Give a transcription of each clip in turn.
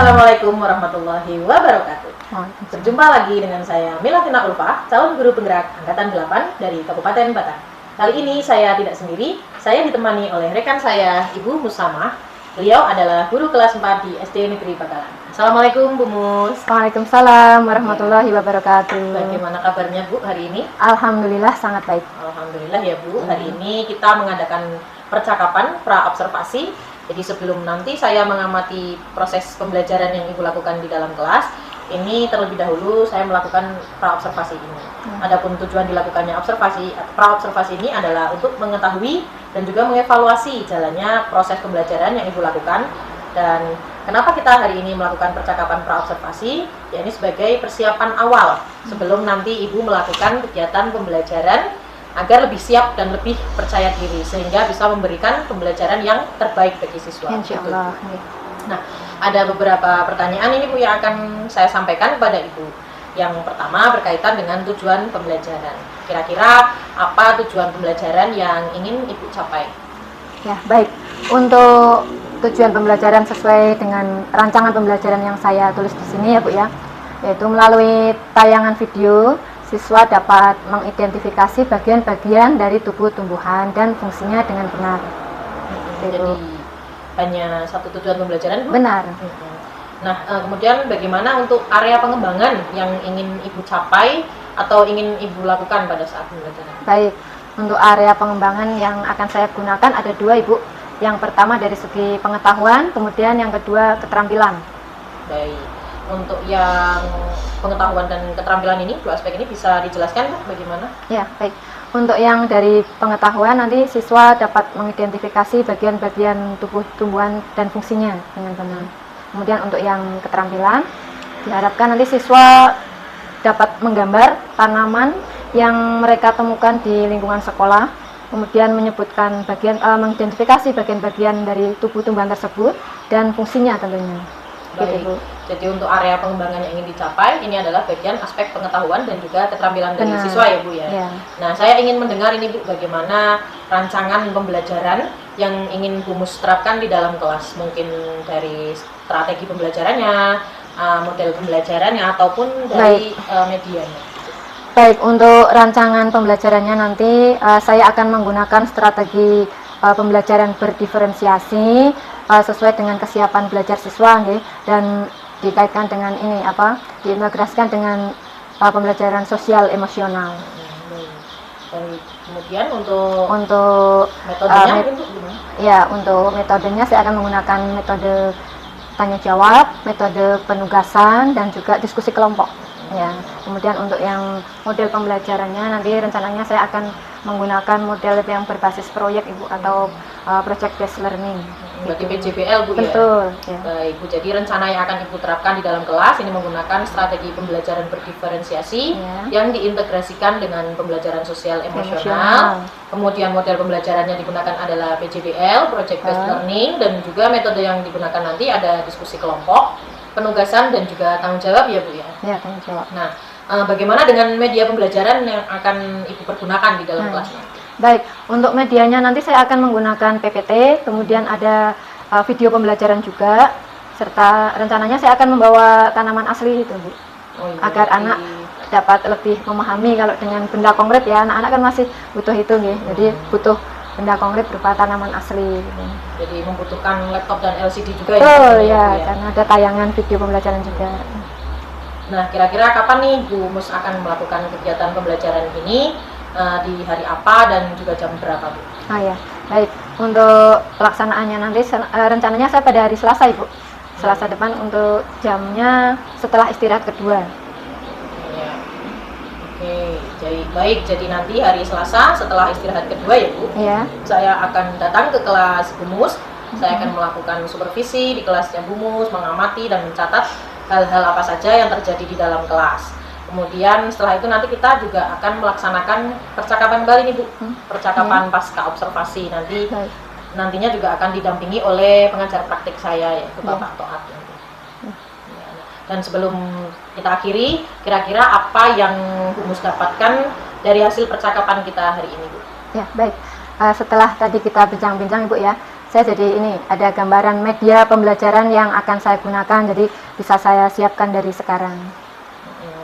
Assalamualaikum warahmatullahi wabarakatuh. Berjumpa lagi dengan saya Milatina Ulfa, calon guru penggerak Angkatan 8 dari Kabupaten Batang. Kali ini saya tidak sendiri, saya ditemani oleh rekan saya, Ibu Musamah. Beliau adalah guru kelas 4 di SD Negeri Bakalan. Assalamualaikum Bu Mus. Waalaikumsalam warahmatullahi wabarakatuh. Bagaimana kabarnya Bu hari ini? Alhamdulillah sangat baik. Alhamdulillah ya Bu, hari ini kita mengadakan percakapan pra-observasi. Jadi sebelum nanti saya mengamati proses pembelajaran yang Ibu lakukan di dalam kelas, ini terlebih dahulu saya melakukan pra-observasi ini. Adapun tujuan dilakukannya pra-observasi ini adalah untuk mengetahui dan juga mengevaluasi jalannya proses pembelajaran yang Ibu lakukan. Dan kenapa kita hari ini melakukan percakapan pra-observasi? Ya, ini sebagai persiapan awal sebelum nanti Ibu melakukan kegiatan pembelajaran agar lebih siap dan lebih percaya diri sehingga bisa memberikan pembelajaran yang terbaik bagi siswa. Insyaallah. Nah, ada beberapa pertanyaan ini Bu yang akan saya sampaikan kepada Ibu. Yang pertama berkaitan dengan tujuan pembelajaran. Kira-kira apa tujuan pembelajaran yang ingin Ibu capai? Ya, baik. Untuk tujuan pembelajaran sesuai dengan rancangan pembelajaran yang saya tulis di sini ya Bu ya, yaitu melalui tayangan video siswa dapat mengidentifikasi bagian-bagian dari tubuh tumbuhan dan fungsinya dengan benar. Jadi hanya satu tujuan pembelajaran Bu? Benar. Nah, kemudian bagaimana untuk area pengembangan yang ingin Ibu capai atau ingin Ibu lakukan pada saat pembelajaran? Baik, untuk area pengembangan yang akan saya gunakan ada dua Ibu. Yang pertama dari segi pengetahuan, kemudian yang kedua keterampilan. Baik, untuk yang pengetahuan dan keterampilan ini, dua aspek ini bisa dijelaskan bagaimana? Ya, baik. Untuk yang dari pengetahuan nanti siswa dapat mengidentifikasi bagian-bagian tubuh tumbuhan dan fungsinya dengan benar. Kemudian untuk yang keterampilan diharapkan nanti siswa dapat menggambar tanaman yang mereka temukan di lingkungan sekolah, kemudian menyebutkan mengidentifikasi bagian-bagian dari tubuh tumbuhan tersebut dan fungsinya tentunya. Baik. Gitu, Bu. Jadi untuk area pengembangan yang ingin dicapai ini adalah bagian aspek pengetahuan dan juga keterampilan dari Benar. siswa ya Bu ya. Ya. Nah, saya ingin mendengar ini Bu bagaimana rancangan pembelajaran yang ingin Bu Mus terapkan di dalam kelas, mungkin dari strategi pembelajarannya, model pembelajarannya ataupun dari medianya. Baik, untuk rancangan pembelajarannya nanti saya akan menggunakan strategi pembelajaran berdiferensiasi sesuai dengan kesiapan belajar siswa dan dikaitkan dengan diintegrasikan dengan pembelajaran sosial emosional. Baik. Kemudian untuk metodenya gimana? Ya, untuk metodenya saya akan menggunakan metode tanya jawab, metode penugasan dan juga diskusi kelompok. Ya, kemudian untuk yang model pembelajarannya nanti rencananya saya akan menggunakan model yang berbasis proyek Ibu atau project based learning. Berarti PJBL Bu ya? Betul. Ya. Baik Bu, jadi rencana yang akan Ibu terapkan di dalam kelas ini menggunakan strategi pembelajaran berdiferensiasi yang diintegrasikan dengan pembelajaran sosial emosional. Kemudian model pembelajarannya digunakan adalah PJBL, project based learning, dan juga metode yang digunakan nanti ada diskusi kelompok, penugasan dan juga tanggung jawab ya Bu ya? Ya, tanggung jawab. Nah, bagaimana dengan media pembelajaran yang akan Ibu pergunakan di dalam kelasnya? Baik, untuk medianya nanti saya akan menggunakan PPT, kemudian ada video pembelajaran juga, serta rencananya saya akan membawa tanaman asli itu Bu, agar anak dapat lebih memahami. Kalau dengan benda konkret ya anak-anak kan masih butuh itu jadi butuh benda konkret berupa tanaman asli. Jadi membutuhkan laptop dan LCD juga ya, karena ada tayangan video pembelajaran juga. Nah, kira-kira kapan nih Bu Mus akan melakukan kegiatan pembelajaran ini? Di hari apa dan juga jam berapa Bu? Ya, baik. Untuk pelaksanaannya nanti rencananya saya pada hari Selasa Ibu. Selasa depan untuk jamnya setelah istirahat kedua. Ya. Oke, jadi nanti hari Selasa setelah istirahat kedua ya Bu. Ya. Saya akan datang ke kelas Bu Mus. Saya akan melakukan supervisi di kelasnya Bu Mus, mengamati dan mencatat hal-hal apa saja yang terjadi di dalam kelas. Kemudian setelah itu nanti kita juga akan melaksanakan percakapan kembali nih Bu, percakapan pasca observasi nantinya juga akan didampingi oleh pengajar praktik saya yaitu Bapak Toat. Dan sebelum kita akhiri, kira-kira apa yang Bu Mus dapatkan dari hasil percakapan kita hari ini Bu? Ya, baik. Setelah tadi kita bincang-bincang Ibu ya, saya jadi ini ada gambaran media pembelajaran yang akan saya gunakan, jadi bisa saya siapkan dari sekarang.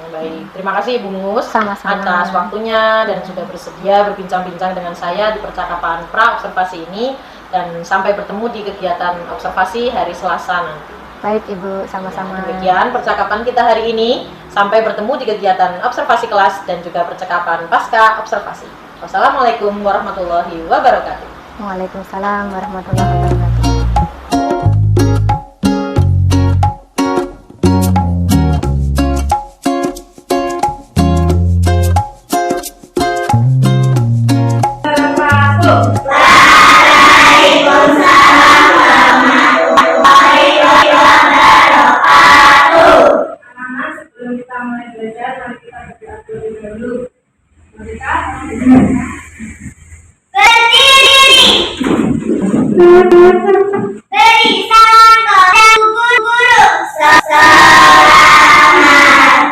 Baik, terima kasih Ibu Mus Sama-sama. atas waktunya dan sudah bersedia berbincang-bincang dengan saya di percakapan pra-observasi ini, dan sampai bertemu di kegiatan observasi hari Selasa nanti. Baik Ibu, sama-sama. Demikian percakapan kita hari ini, sampai bertemu di kegiatan observasi kelas dan juga percakapan pasca observasi. Wassalamualaikum warahmatullahi wabarakatuh. Waalaikumsalam warahmatullahi wabarakatuh. Anak-anak, sebelum kita mulai belajar, mari kita berdoa terlebih dahulu. Mereka beri salam kepada guru. Selamat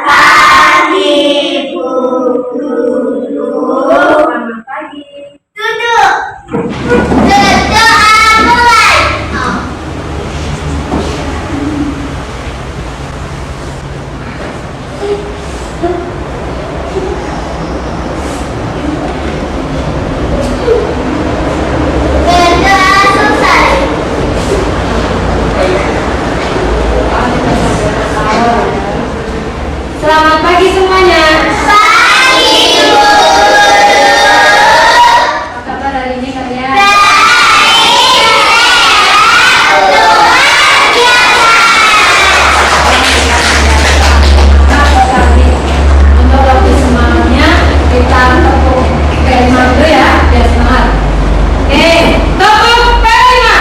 pagi Bu Guru. selamat pagi. Duduk. Berdoa mulai. Berdoa selesai. Selamat pagi semuanya. Pagi Bu. Apa kabar hari ini kalian? Untuk lebih semangatnya kita tepuk kelima dulu ya, biar semangat. Oke, tepuk kelima.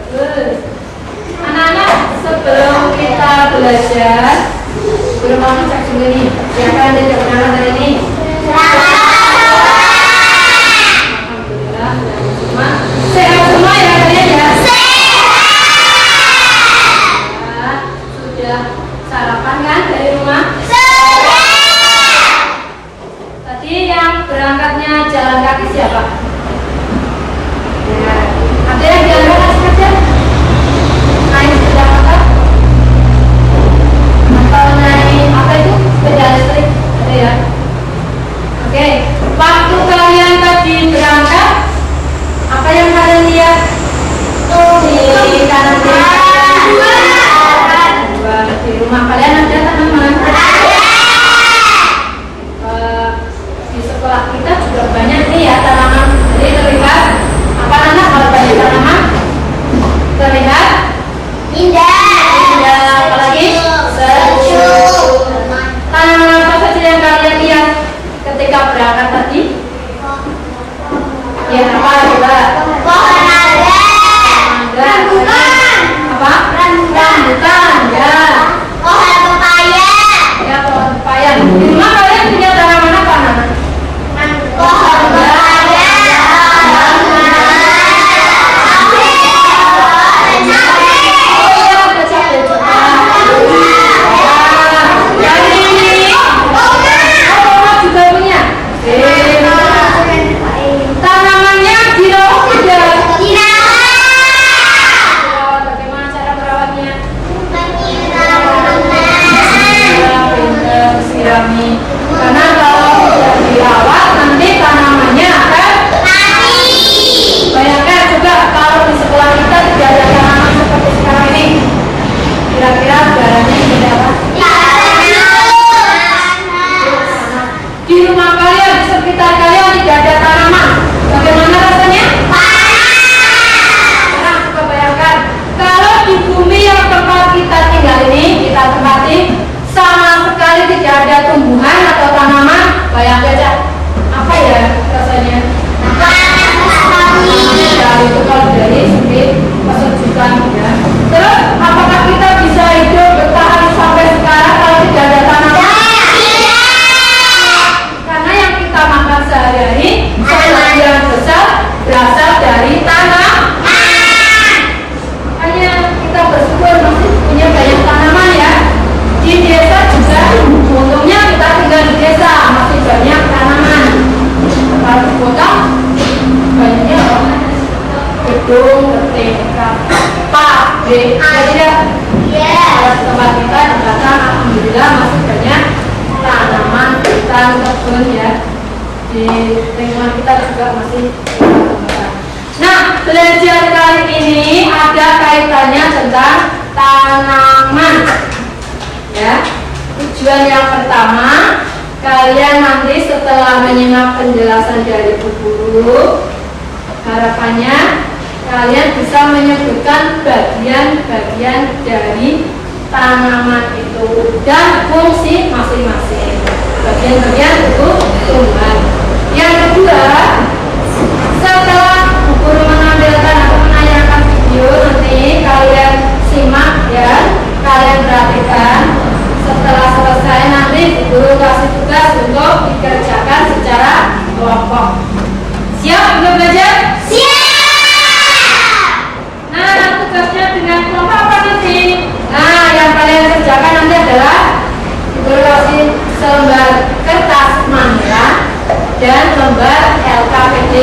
Bagus. Anak-anak, sebelum kita belajar, guru mau cek dulu nih. Siapa yang ada kenalan hari ini? Alhamdulillah, semua sehat semua ya kalian ya. Ya, sudah sarapan kan dari rumah? Tadi yang berangkatnya jalan kaki siapa? Ya, ada yang jalan kaki saja? Naik sepeda motor? Atau naik apa itu? Sepeda listrik? Ada ya? Oke, waktu kalian tadi berangkat, apa yang kalian lihat? Di kanan kiri. Dua. Di rumah kalian ada tanaman? Di sekolah kita juga banyak nih ya tanaman. Jadi terlihat apa anak kalau banyak tanaman? kita juga masih lakukan. Nah, belajar kali ini ada kaitannya tentang tanaman. Ya, tujuan yang pertama, kalian nanti setelah menyimak penjelasan dari Bu Guru, harapannya kalian bisa menyebutkan bagian-bagian dari tanaman itu dan fungsi masing-masing. Bagian-bagian itu tumbuhan. Yang kedua, setelah Bu Guru menampilkan atau menayangkan video, nanti kalian simak ya, kalian perhatikan. Setelah selesai nanti Bu Guru kasih tugas untuk dikerjakan secara kelompok. Siap untuk belajar? Siap. Nah, tugasnya dengan kelompok apa nanti? Nah, yang kalian kerjakan nanti adalah Bu Guru kasih selembar kertas manila dan lembar LKPD.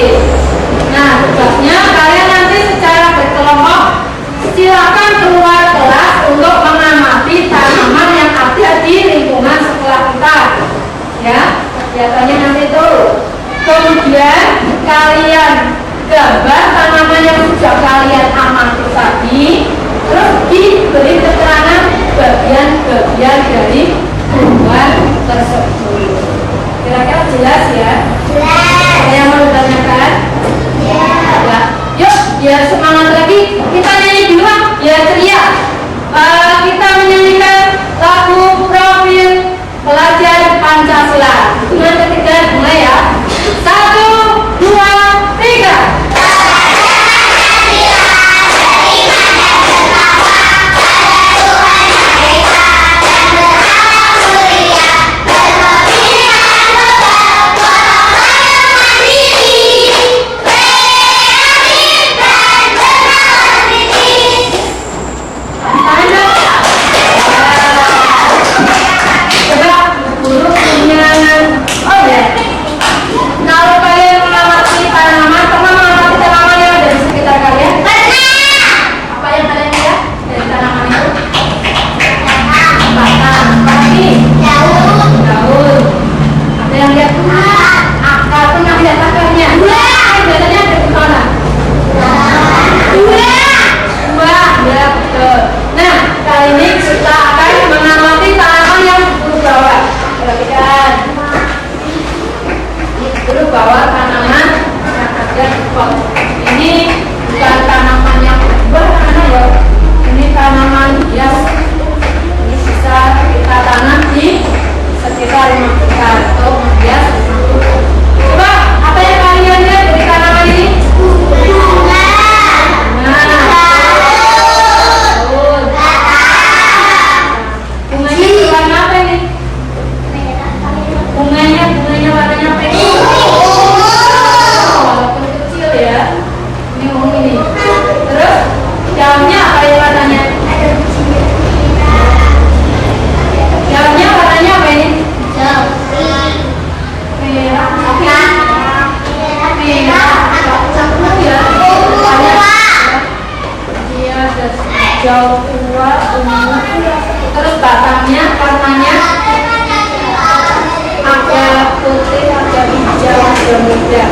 Nah, tugasnya kalian nanti secara berkelompok silakan keluar kelas untuk mengamati tanaman yang ada di lingkungan sekolah kita. Ya, kegiatannya nanti itu. Kemudian kalian gambar tanaman yang sudah kalian amati tadi, terus diberi keterangan bagian-bagian dari tumbuhan tersebut. Kira-kira jelas ya? Jelas. Ada yang mau ditanyakan? Ya. Ya. Yuk, biar semangat lagi. Kita nyanyi dulu, biar ceria. Kita menyanyikan lagu profil pelajar Pancasila. Hitungan ketiga mulai ya. 1, 2, 3. hijau tua, ungu, terus batangnya warnanya agak putih, agak hijau, agak muda.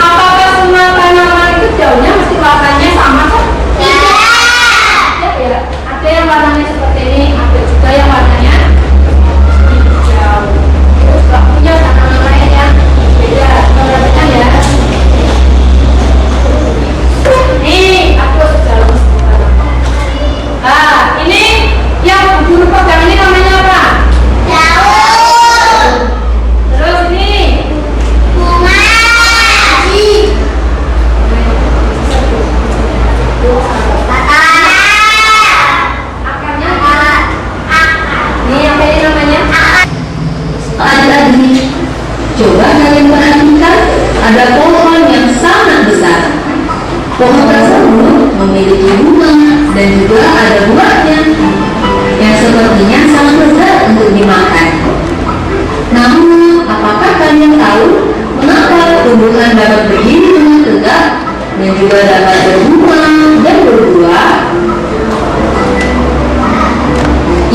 Apakah semua tanaman itu daunnya mesti warnanya sama kan? Tidak ya, ada yang warnanya seperti ini, ada juga yang warnanya hijau. Terus gak punya tanaman lain yang beda, perhatikan ya. Nih, aku sudah lulus. Nah, ini yang guru pegang ini namanya apa? Daun. Terus ini Bunga. akarnya apa? Ini apa ini namanya? Adik-adik, coba kalian perhatikan ada pohon yang sangat besar. Pohon tersebut memiliki bunga dan juga ada buahnya yang sepertinya sangat lezat untuk dimakan. Namun, apakah kalian tahu mengapa tumbuhan dapat berdiri dengan tegak dan juga dapat berbunga dan berbuah?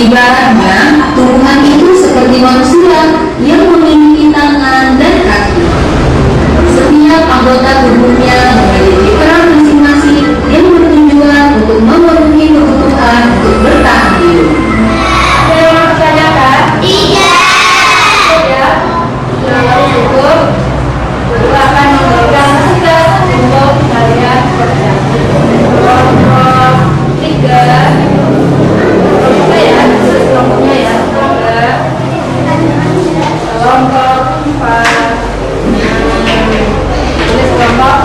Ibaratnya, tumbuhan itu seperti manusia yang memiliki tangan dan kaki. Setiap anggota tubuhnya memiliki peran masing-masing yang bertujuan untuk memenuhi kebutuhan untuk bertahan hidup. Ada yang mau ditanyakan? Ya. Selamat syukur. Guru akan memberikan tugas untuk kalian kerja. Kelompok 3. Kelompoknya ya, tulis kelompoknya ya. 3. Kelompok 4. Tulis kelompok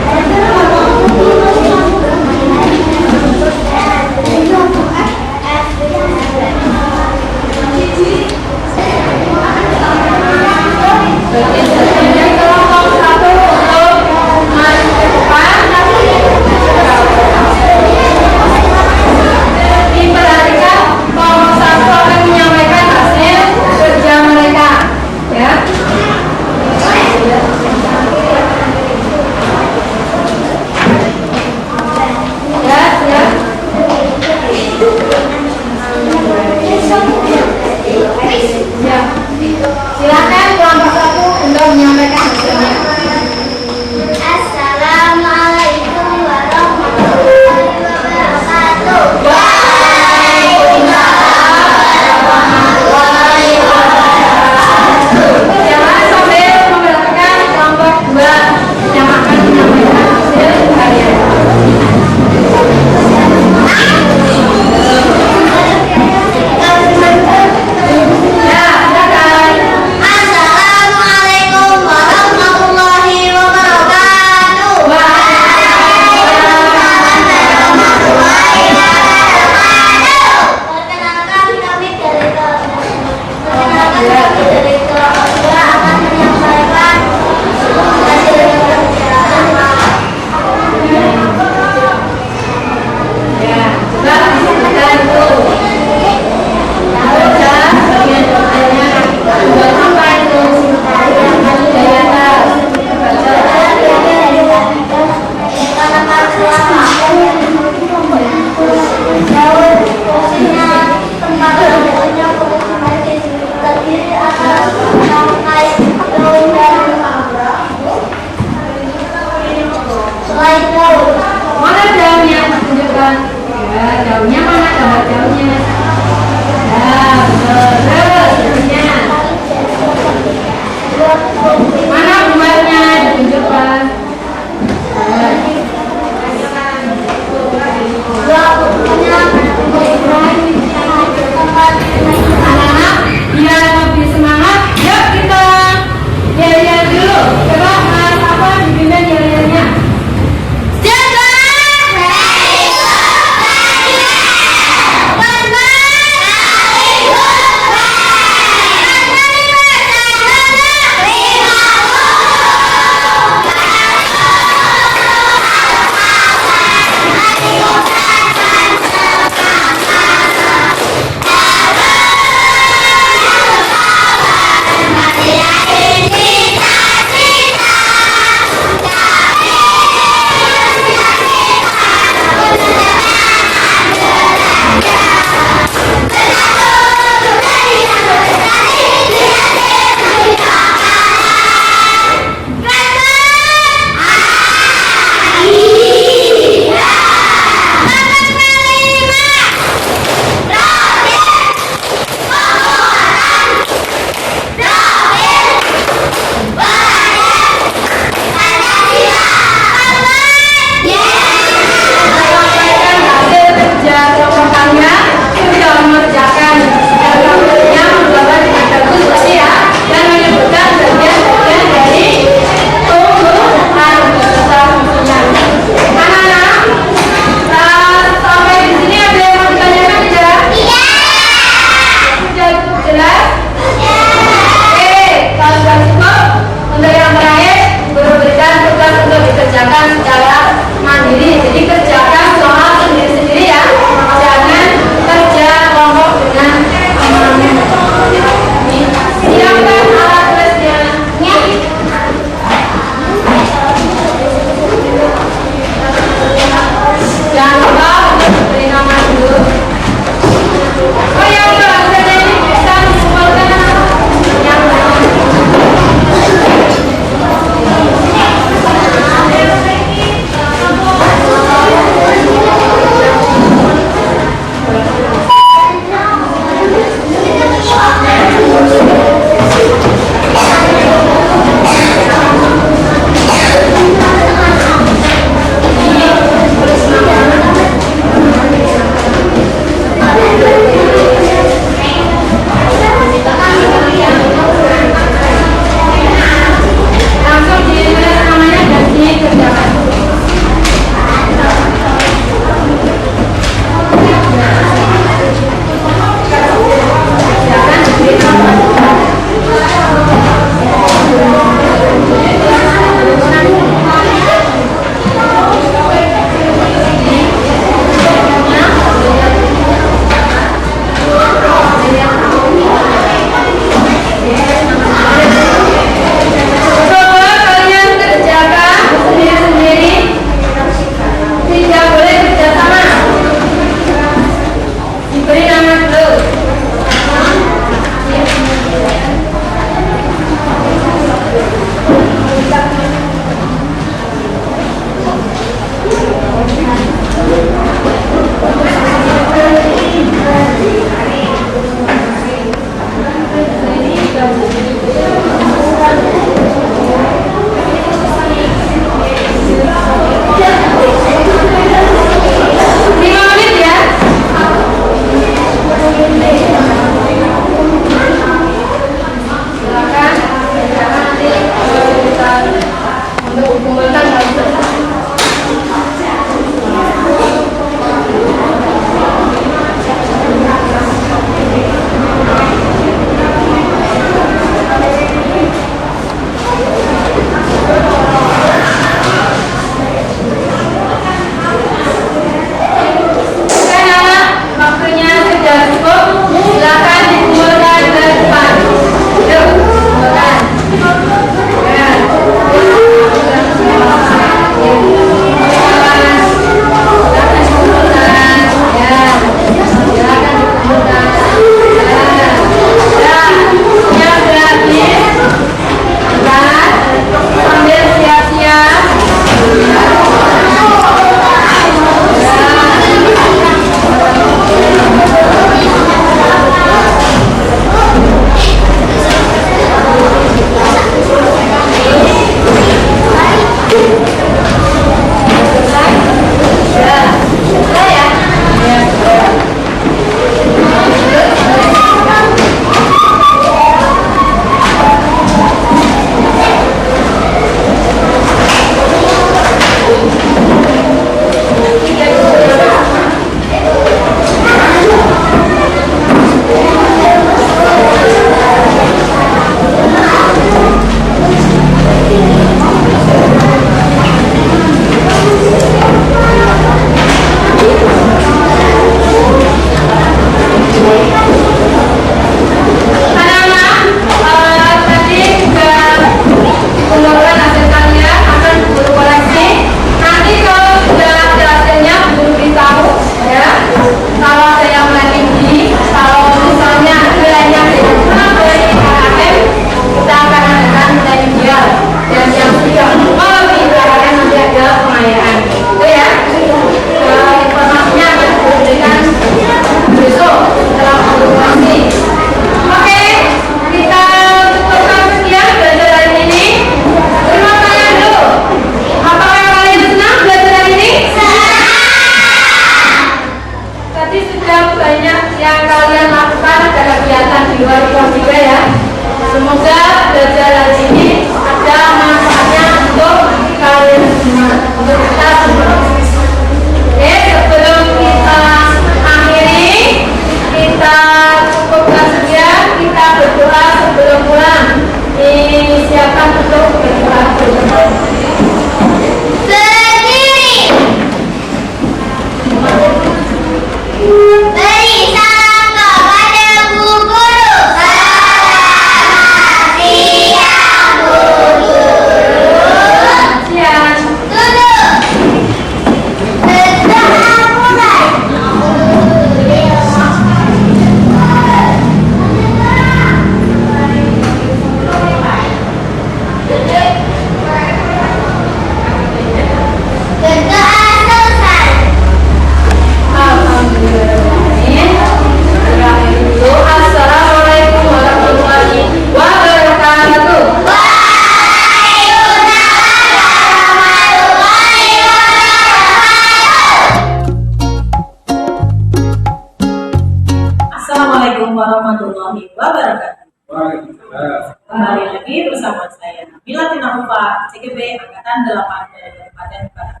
Bila Tinaupa CGB Angkatan 8 dari Kabupaten Barat.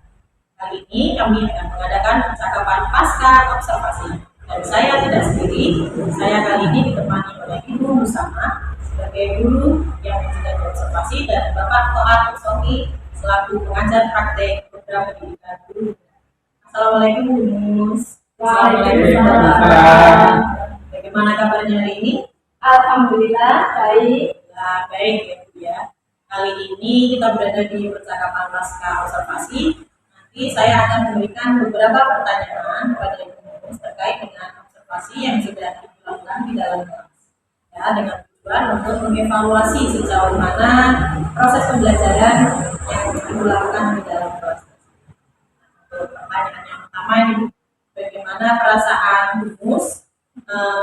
Kali ini kami akan mengadakan percakapan pasca observasi. Dan saya tidak sendiri, saya kali ini ditemani oleh Ibu Musama sebagai guru yang sudah observasi dan Bapak Toat Soki selaku pengajar praktek program pendidikan guru. Assalamualaikum Bu Mus. Waalaikumsalam. Bagaimana kabarnya hari ini? Alhamdulillah baik. Ya, baik ya Bu ya. Kali ini kita berada di percakapan pasca observasi. Nanti saya akan memberikan beberapa pertanyaan kepada Ibu Mus terkait dengan observasi yang sudah dilakukan di dalam kelas. Ya, dengan tujuan untuk mengevaluasi sejauh mana proses pembelajaran yang dilakukan di dalam kelas. Untuk pertanyaan yang pertama ini, bagaimana perasaan Bu Mus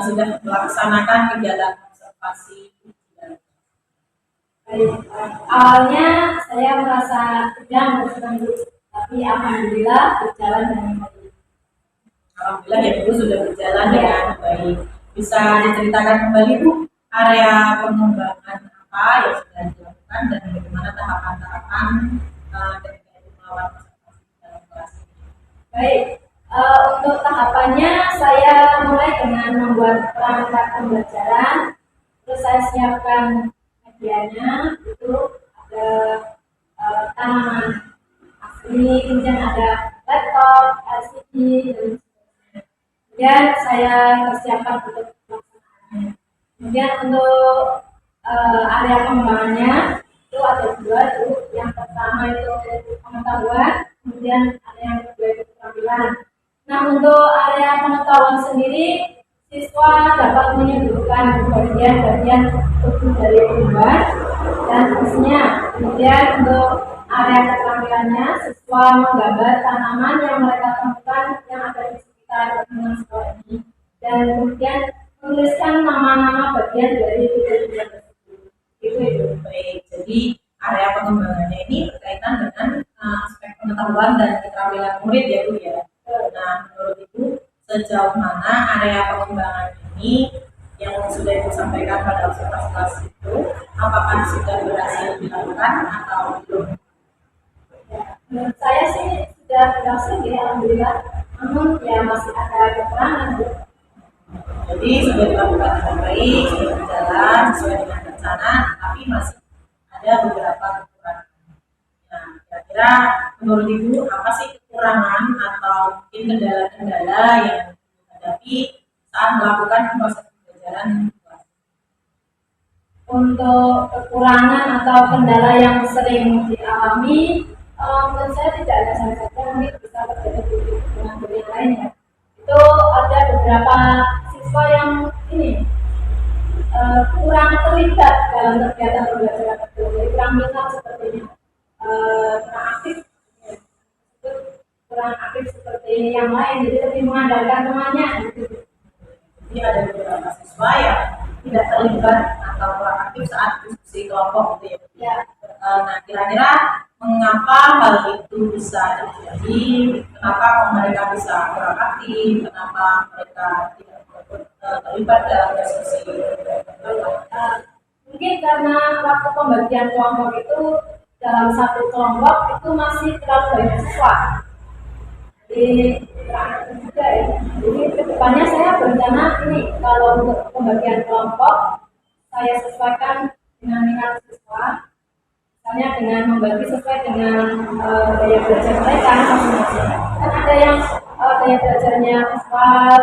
sudah melaksanakan kegiatan observasi di dalam kelas? Baik. Awalnya saya merasa tegang dan senang, tapi alhamdulillah berjalan dengan baik. Alhamdulillah ya Bu sudah berjalan dengan baik. Bisa diceritakan kembali Bu area pengembangan apa yang sudah dilakukan dan bagaimana tahapan-tahapan ketika Ibu melakukan observasi di dalam kelas ini? Baik. Untuk tahapannya saya mulai dengan membuat perangkat pembelajaran. Terus saya siapkan medianya, itu ada tanaman asli, kemudian ada laptop, LCD, dan sebagainya. Kemudian saya persiapkan untuk pelaksanaannya. Kemudian untuk area pengembangannya itu ada dua, itu yang pertama itu pengetahuan, kemudian ada yang kedua itu keterampilan. Nah, untuk area pengetahuan sendiri, siswa dapat menyebutkan bagian-bagian tubuh dari tumbuhan dan fungsinya. Kemudian untuk area keterampilannya, siswa menggambar tanaman yang mereka temukan yang ada di sekitar lingkungan sekolah ini, dan kemudian menuliskan nama-nama bagian dari tubuh-tubuhan tersebut. Itu. Baik, jadi area pengembangannya ini berkaitan dengan aspek pengetahuan dan keterampilan murid ya Bu ya. Nah, menurut Ibu sejauh mana area pengembangan ini yang sudah Ibu sampaikan pada observasi kelas itu, apakah sudah berhasil dilakukan atau belum? Ya, menurut saya sih sudah berhasil ya, alhamdulillah. Namun ya masih ada kekurangan. Jadi sudah dilakukan dengan baik, sudah berjalan sesuai dengan rencana, tapi masih ada beberapa kekurangan. Nah, kira-kira menurut Ibu apa sih kekurangan atau mungkin kendala-kendala yang dihadapi saat melakukan proses pembelajaran? Untuk kekurangan atau kendala yang sering dialami, menurut saya tidak ada salah satu, mungkin bisa terjadi dengan guru yang lain ya. Itu ada beberapa siswa yang ini kurang terlibat dalam kegiatan pembelajaran itu, jadi kurang minat sepertinya, kurang aktif seperti yang lain, jadi lebih mengandalkan temannya. Jadi ada beberapa siswa yang tidak terlibat atau kurang aktif saat diskusi kelompok gitu ya. Nah, kira-kira mengapa hal itu bisa terjadi? Kenapa mereka bisa kurang aktif? Kenapa mereka tidak terlibat dalam diskusi? Mungkin karena waktu pembagian kelompok itu dalam satu kelompok itu masih terlalu banyak siswa. Jadi juga ya. Jadi kedepannya saya berencana ini kalau untuk pembagian kelompok saya sesuaikan dengan minat siswa. Misalnya dengan membagi sesuai dengan daya belajar mereka masing-masing. Kan ada yang daya belajarnya visual,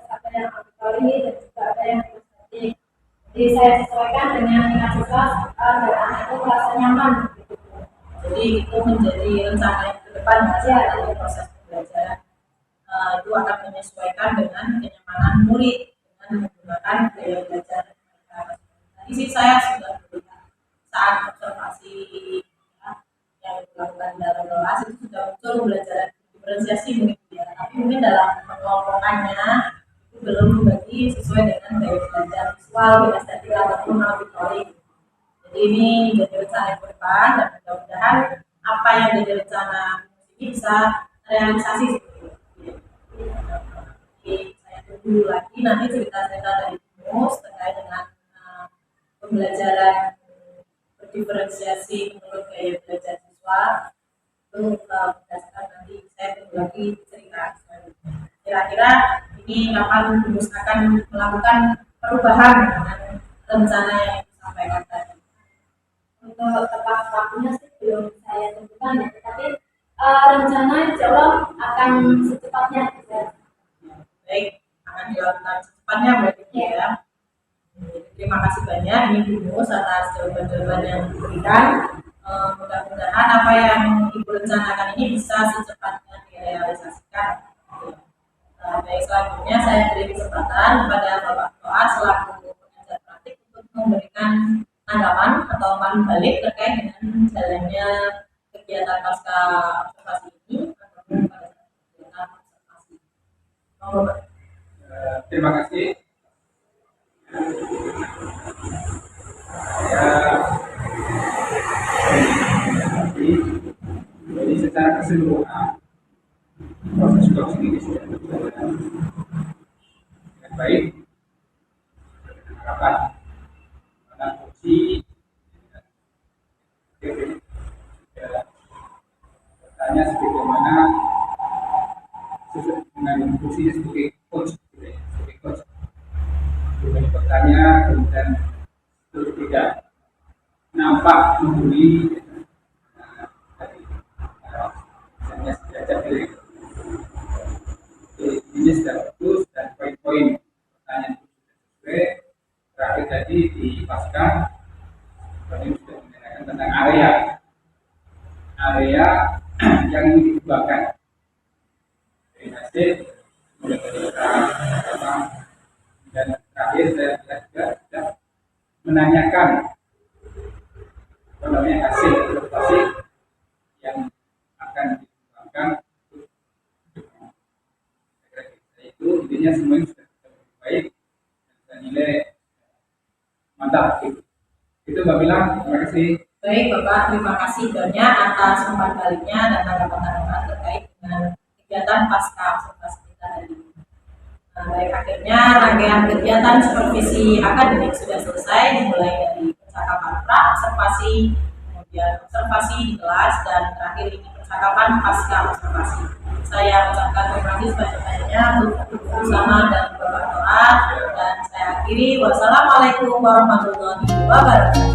ada yang auditory, dan juga ada yang estetik. Jadi saya sesuaikan dengan minat siswa agar anak itu merasa nyaman. Jadi itu menjadi rencana yang ke depan saja dari proses pembelajaran. Itu akan menyesuaikan dengan kenyamanan murid dengan menggunakan daya belajar mereka. Tadi sih saya sudah melihat saat observasi ya, yang dilakukan dalam kelas itu sudah muncul pembelajaran diferensiasi mungkin ya, tapi mungkin dalam pengelompokannya itu belum membagi sesuai dengan daya belajar visual, estetik ataupun auditory. Jadi ini jadi rencana yang ke depan dan mudah-mudahan apa yang jadi rencana ini bisa realisasi seperti itu. Jadi saya tunggu lagi nanti cerita-cerita dari Mus terkait dengan pembelajaran diferensiasi menurut gaya belajar siswa itu berdasarkan nanti saya tunggu lagi cerita selanjutnya. Kira-kira ini kapan Gumus akan melakukan perubahan dengan rencana yang disampaikan tadi? Untuk tepat waktunya sih belum saya tentukan ya, tetapi rencana insya Allah akan secepatnya. Baik, akan dilakukan secepatnya berarti ya. Terima kasih banyak ini Gumus atas jawaban-jawaban yang diberikan. Mudah-mudahan apa yang Ibu rencanakan ini bisa secepatnya direalisasikan. Baik, selanjutnya saya beri kesempatan kepada Bapak Toa selaku pengajar praktik untuk memberikan tanggapan atau umpan balik terkait dengan jalannya kegiatan pasca observasi ini ataupun pada saat kegiatan observasi. Monggo, Pak. Terima kasih. Ya, jadi secara keseluruhan proses doxing ini sudah berjalan dengan baik. Harapan karena fungsi bertanya sebagaimana sesuai dengan fungsinya sebagai coach, sebagai coach. Bukan bertanya kemudian terus tidak nampak membuli misalnya sederajat pilih. Ini sudah bagus dan poin-poin pertanyaan itu sudah sesuai. Terakhir tadi di pasca kami sudah menanyakan tentang area yang ingin diubahkan dari hasil mulai dari pertama dan terakhir saya juga sudah menanyakan hasil observasi yang akan dikembangkan itu intinya semuanya sudah baik dan nilai mantap. Itu Mbak Mila, terima kasih. Baik Bapak, terima kasih banyak atas umpan baliknya dan tanggapan-tanggapan terkait dengan kegiatan pasca observasi kita hari ini. Baik, akhirnya rangkaian kegiatan supervisi akademik sudah selesai, dimulai dari percakapan pra observasi, kemudian observasi di kelas, dan terakhir ini percakapan pasca observasi. Saya ucapkan terima kasih sebanyak-banyaknya untuk bersama dan berdoa, dan saya akhiri. Wassalamualaikum warahmatullahi wabarakatuh.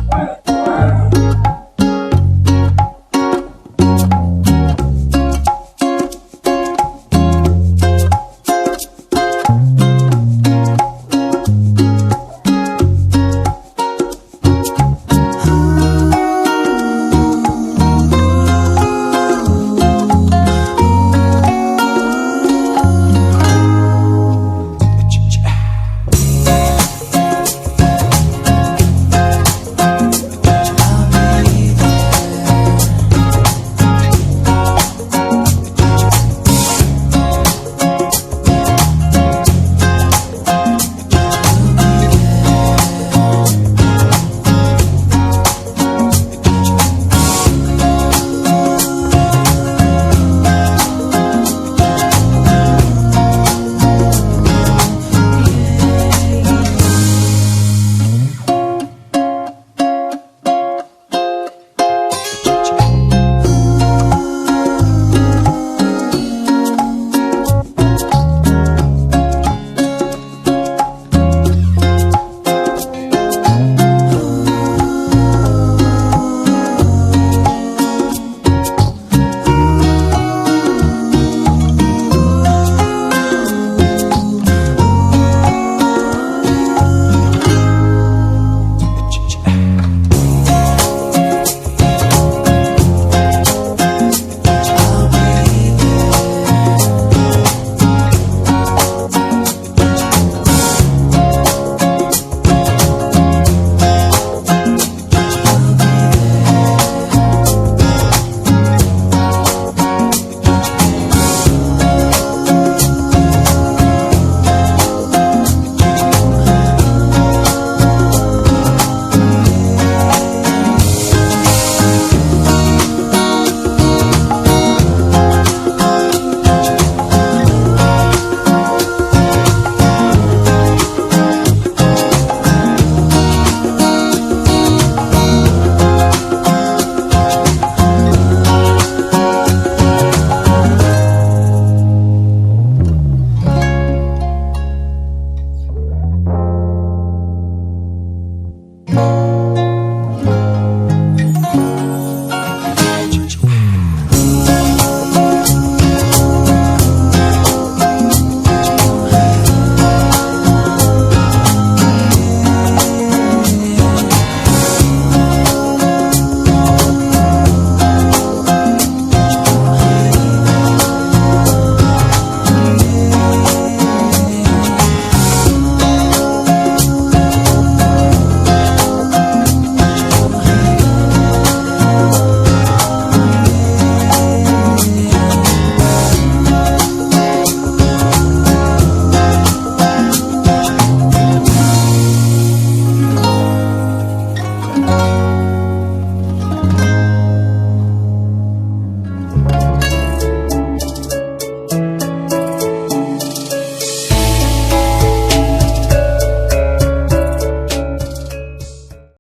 Thank